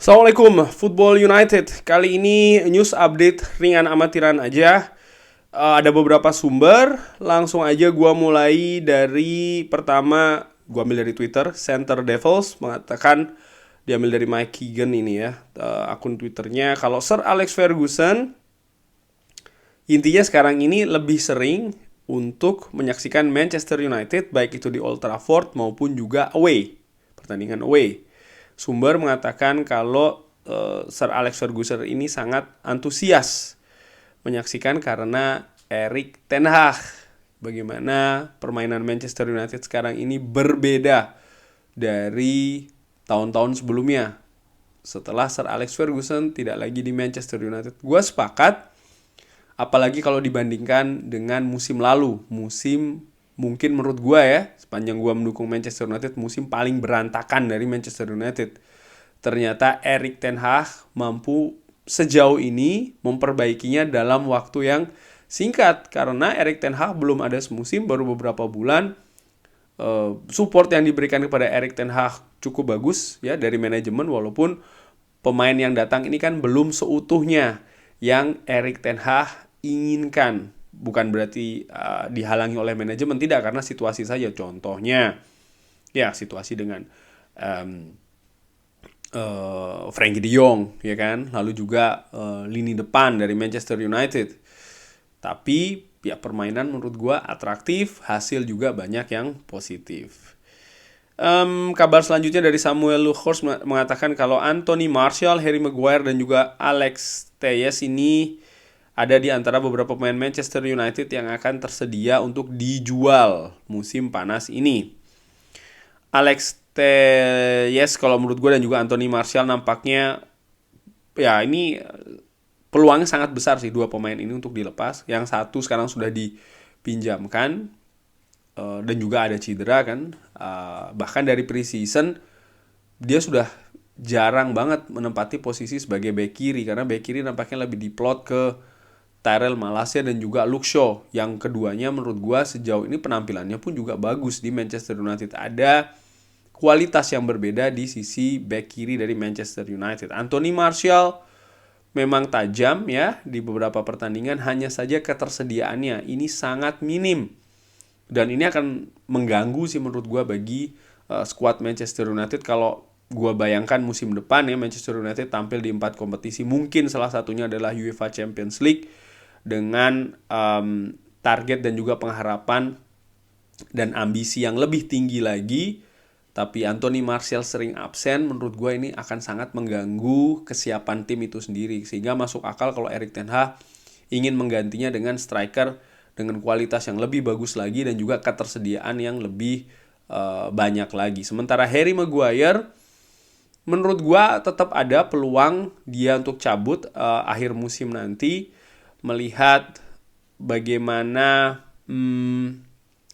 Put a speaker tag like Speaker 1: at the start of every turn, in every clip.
Speaker 1: Assalamualaikum, Football United. Kali ini news update ringan amatiran aja. Ada beberapa sumber. Langsung aja gua mulai dari pertama. Gua ambil dari Twitter. Center Devils mengatakan, diambil dari Mike Keegan ini ya, akun Twitternya, kalau Sir Alex Ferguson intinya sekarang ini lebih sering untuk menyaksikan Manchester United, baik itu di Old Trafford maupun juga away, pertandingan away. Sumber mengatakan kalau Sir Alex Ferguson ini sangat antusias menyaksikan karena Erik ten Hag. Bagaimana permainan Manchester United sekarang ini berbeda dari tahun-tahun sebelumnya. Setelah Sir Alex Ferguson tidak lagi di Manchester United. Gue sepakat, apalagi kalau dibandingkan dengan musim lalu. Musim mungkin menurut gue ya, sepanjang gue mendukung Manchester United, musim paling berantakan dari Manchester United. Ternyata Erik ten Hag mampu sejauh ini memperbaikinya dalam waktu yang singkat. Karena Erik ten Hag belum ada semusim, baru beberapa bulan. Support yang diberikan kepada Erik ten Hag cukup bagus ya dari manajemen, walaupun pemain yang datang ini kan belum seutuhnya yang Erik ten Hag inginkan. Bukan berarti dihalangi oleh manajemen, tidak, karena situasi saja. Contohnya ya situasi dengan Frenkie de Jong ya kan, lalu juga lini depan dari Manchester United. Tapi ya permainan menurut gue atraktif, hasil juga banyak yang positif. Kabar selanjutnya dari Samuel Lukhors mengatakan kalau Anthony Martial, Harry Maguire dan juga Alex Telles ini ada di antara beberapa pemain Manchester United yang akan tersedia untuk dijual musim panas ini. Alex Telles kalau menurut gue dan juga Anthony Martial nampaknya ya ini peluangnya sangat besar sih dua pemain ini untuk dilepas. Yang satu sekarang sudah dipinjamkan dan juga ada cedera kan. Bahkan dari pre-season dia sudah jarang banget menempati posisi sebagai bek kiri, karena bek kiri nampaknya lebih diplot ke Tyrell Malacia dan juga Luke Shaw. Yang keduanya menurut gue sejauh ini penampilannya pun juga bagus di Manchester United. Ada kualitas yang berbeda di sisi back kiri dari Manchester United. Anthony Martial memang tajam ya di beberapa pertandingan, hanya saja ketersediaannya ini sangat minim. Dan ini akan mengganggu sih menurut gue bagi skuad Manchester United. Kalau gue bayangkan musim depan ya, Manchester United tampil di 4 kompetisi. Mungkin salah satunya adalah UEFA Champions League dengan target dan juga pengharapan dan ambisi yang lebih tinggi lagi. Tapi Anthony Martial sering absen, menurut gue ini akan sangat mengganggu kesiapan tim itu sendiri. Sehingga masuk akal kalau Erik ten Hag ingin menggantinya dengan striker dengan kualitas yang lebih bagus lagi dan juga ketersediaan yang lebih banyak lagi. Sementara Harry Maguire, menurut gue tetap ada peluang dia untuk cabut akhir musim nanti, melihat bagaimana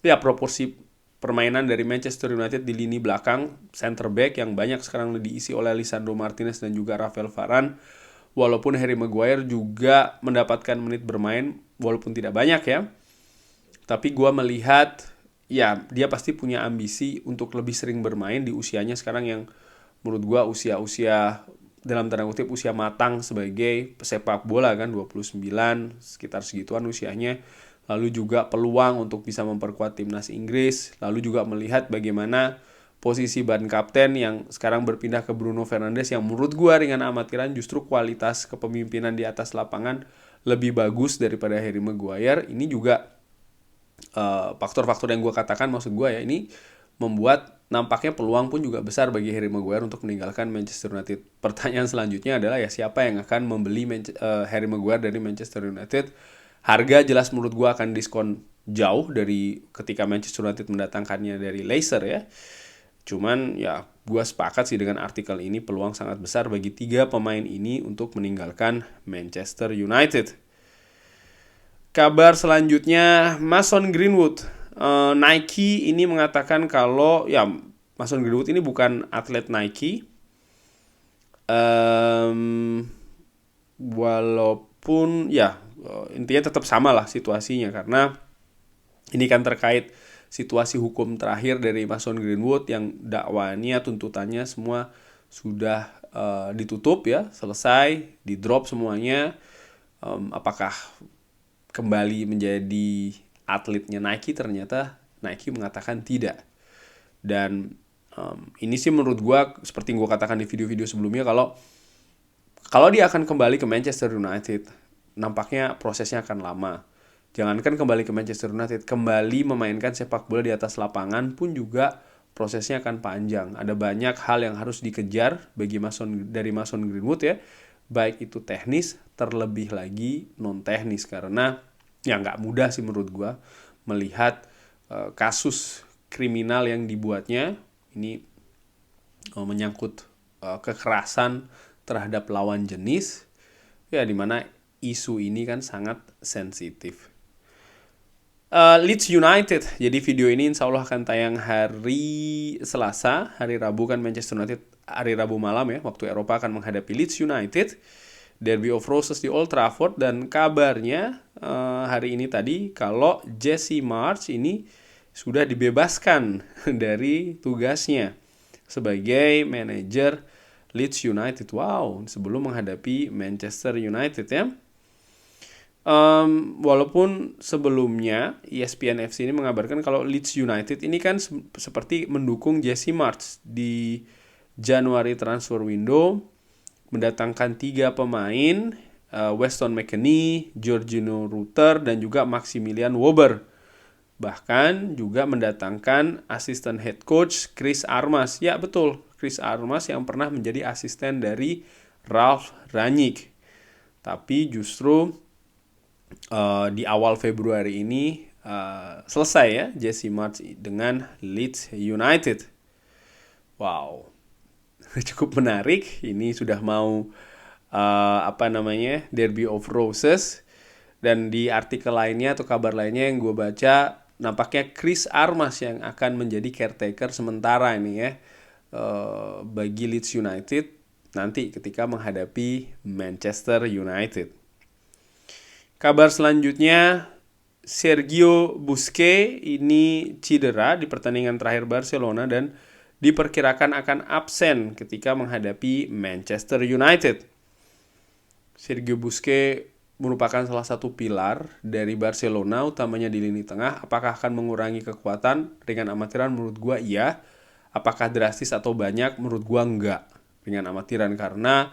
Speaker 1: ya proporsi permainan dari Manchester United di lini belakang center back yang banyak sekarang diisi oleh Lisandro Martinez dan juga Rafael Varane. Walaupun Harry Maguire juga mendapatkan menit bermain walaupun tidak banyak ya, tapi gue melihat ya dia pasti punya ambisi untuk lebih sering bermain di usianya sekarang yang menurut gue usia dalam tanda kutip usia matang sebagai pesepak bola kan, 29 sekitar segituan usianya. Lalu juga peluang untuk bisa memperkuat timnas Inggris, lalu juga melihat bagaimana posisi ban kapten yang sekarang berpindah ke Bruno Fernandes, yang menurut gue ringan amatiran justru kualitas kepemimpinan di atas lapangan lebih bagus daripada Harry Maguire. Ini juga faktor-faktor yang gue katakan, maksud gue ya, ini membuat nampaknya peluang pun juga besar bagi Harry Maguire untuk meninggalkan Manchester United. Pertanyaan selanjutnya adalah ya siapa yang akan membeli Harry Maguire dari Manchester United? Harga jelas menurut gue akan diskon jauh dari ketika Manchester United mendatangkannya dari Leicester ya. Cuman ya gue sepakat sih dengan artikel ini, peluang sangat besar bagi 3 pemain ini untuk meninggalkan Manchester United. Kabar selanjutnya, Mason Greenwood. Nike ini mengatakan kalau ya Mason Greenwood ini bukan atlet Nike. Walaupun ya intinya tetap sama lah situasinya, karena ini kan terkait situasi hukum terakhir dari Mason Greenwood yang dakwaannya, tuntutannya semua sudah ditutup ya, selesai, di drop semuanya. Apakah kembali menjadi atletnya Nike? Ternyata Nike mengatakan tidak. Dan ini sih menurut gue, seperti gue katakan di video-video sebelumnya, kalau dia akan kembali ke Manchester United, nampaknya prosesnya akan lama. Jangankan kembali ke Manchester United, kembali memainkan sepak bola di atas lapangan pun juga prosesnya akan panjang. Ada banyak hal yang harus dikejar bagi Mason Greenwood ya, baik itu teknis, terlebih lagi non teknis, karena ya nggak mudah sih menurut gue melihat kasus kriminal yang dibuatnya. Ini menyangkut kekerasan terhadap lawan jenis, ya dimana isu ini kan sangat sensitif. Leeds United. Jadi video ini insya Allah akan tayang hari Selasa. Hari Rabu kan Manchester United, hari Rabu malam ya, waktu Eropa akan menghadapi Leeds United. Derby of Roses di Old Trafford. Dan kabarnya hari ini tadi kalau Jesse Marsch ini sudah dibebaskan dari tugasnya sebagai manajer Leeds United. Wow, sebelum menghadapi Manchester United ya. Walaupun sebelumnya ESPN FC ini mengabarkan kalau Leeds United ini kan seperti mendukung Jesse Marsch di Januari transfer window, mendatangkan 3 pemain, Weston McKennie, Georginio Rutter, dan juga Maximilian Wöber. Bahkan juga mendatangkan asisten head coach Chris Armas. Ya betul, Chris Armas yang pernah menjadi asisten dari Ralf Rangnick. Tapi justru di awal Februari ini selesai ya Jesse Marsch dengan Leeds United. Wow, cukup menarik. Ini sudah mau Derby of Roses. Dan di artikel lainnya atau kabar lainnya yang gue baca, nampaknya Chris Armas yang akan menjadi caretaker sementara ini ya bagi Leeds United nanti ketika menghadapi Manchester United. Kabar selanjutnya, Sergio Busquets ini cedera di pertandingan terakhir Barcelona dan diperkirakan akan absen ketika menghadapi Manchester United. Sergio Busquets merupakan salah satu pilar dari Barcelona, utamanya di lini tengah. Apakah akan mengurangi kekuatan dengan amatiran? Menurut gua iya. Apakah drastis atau banyak? Menurut gua enggak dengan amatiran, karena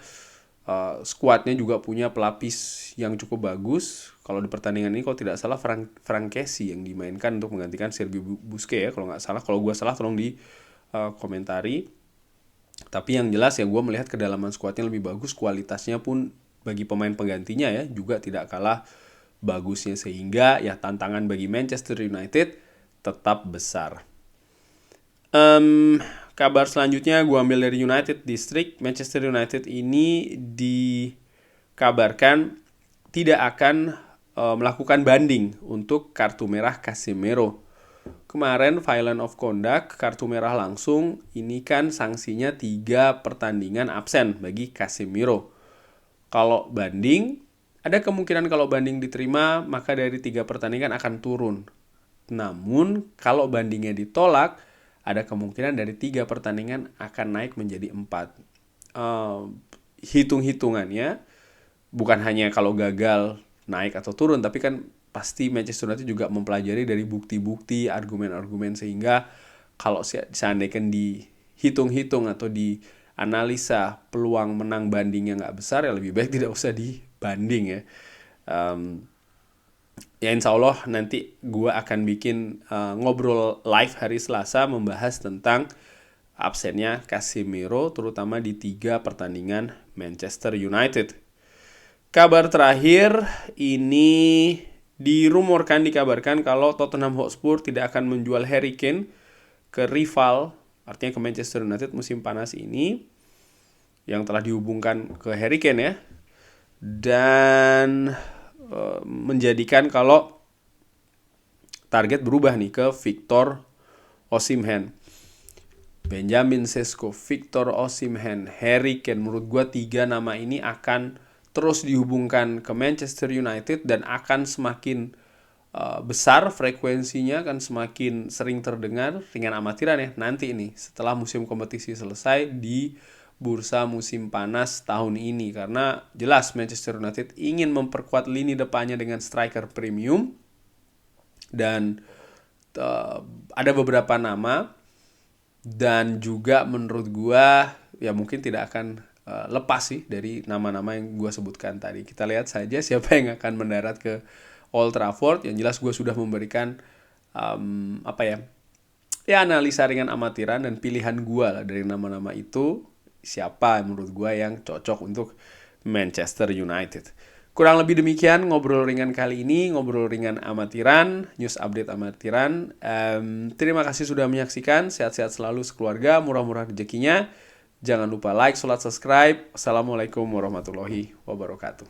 Speaker 1: skuadnya juga punya pelapis yang cukup bagus. Kalau di pertandingan ini kalau tidak salah Franck Kessie yang dimainkan untuk menggantikan Sergio Busquets ya, kalau nggak salah. Kalau gue salah tolong di komentari. Tapi yang jelas ya gue melihat kedalaman skuadnya lebih bagus, kualitasnya pun bagi pemain penggantinya ya juga tidak kalah bagusnya, sehingga ya tantangan bagi Manchester United tetap besar. Kabar selanjutnya gue ambil dari United District. Manchester United ini dikabarkan tidak akan melakukan banding untuk kartu merah Casemiro. Kemarin violence of conduct, kartu merah langsung, ini kan sanksinya 3 pertandingan absen bagi Casemiro. Kalau banding, ada kemungkinan kalau banding diterima maka dari 3 pertandingan akan turun. Namun kalau bandingnya ditolak, ada kemungkinan dari 3 pertandingan akan naik menjadi 4. Hitung-hitungannya bukan hanya kalau gagal naik atau turun, tapi kan pasti Manchester United juga mempelajari dari bukti-bukti, argumen-argumen, sehingga kalau seandainya dihitung-hitung atau dianalisa peluang menang bandingnya nggak besar, ya lebih baik tidak usah dibanding ya. Ya insya Allah nanti gue akan bikin ngobrol live hari Selasa membahas tentang absennya Casemiro, terutama di 3 pertandingan Manchester United. Kabar terakhir ini dikabarkan kalau Tottenham Hotspur tidak akan menjual Harry Kane ke rival, artinya ke Manchester United musim panas ini, yang telah dihubungkan ke Harry Kane ya. Dan menjadikan kalau target berubah nih ke Victor Osimhen. Benjamin Sesko, Victor Osimhen, Harry Kane. Menurut gue 3 nama ini akan terus dihubungkan ke Manchester United dan akan semakin besar frekuensinya, akan semakin sering terdengar dengan amatiran ya nanti ini setelah musim kompetisi selesai di bursa musim panas tahun ini, karena jelas Manchester United ingin memperkuat lini depannya dengan striker premium, dan ada beberapa nama, dan juga menurut gua ya mungkin tidak akan lepas sih dari nama-nama yang gua sebutkan tadi. Kita lihat saja siapa yang akan mendarat ke Old Trafford. Yang jelas gua sudah memberikan analisa ringan amatiran dan pilihan gua lah dari nama-nama itu, siapa menurut gua yang cocok untuk Manchester United. Kurang lebih demikian ngobrol ringan kali ini, ngobrol ringan amatiran, news update amatiran. Terima kasih sudah menyaksikan, sehat-sehat selalu sekeluarga, murah-murah rezekinya. Jangan lupa like, subscribe. Assalamualaikum warahmatullahi wabarakatuh.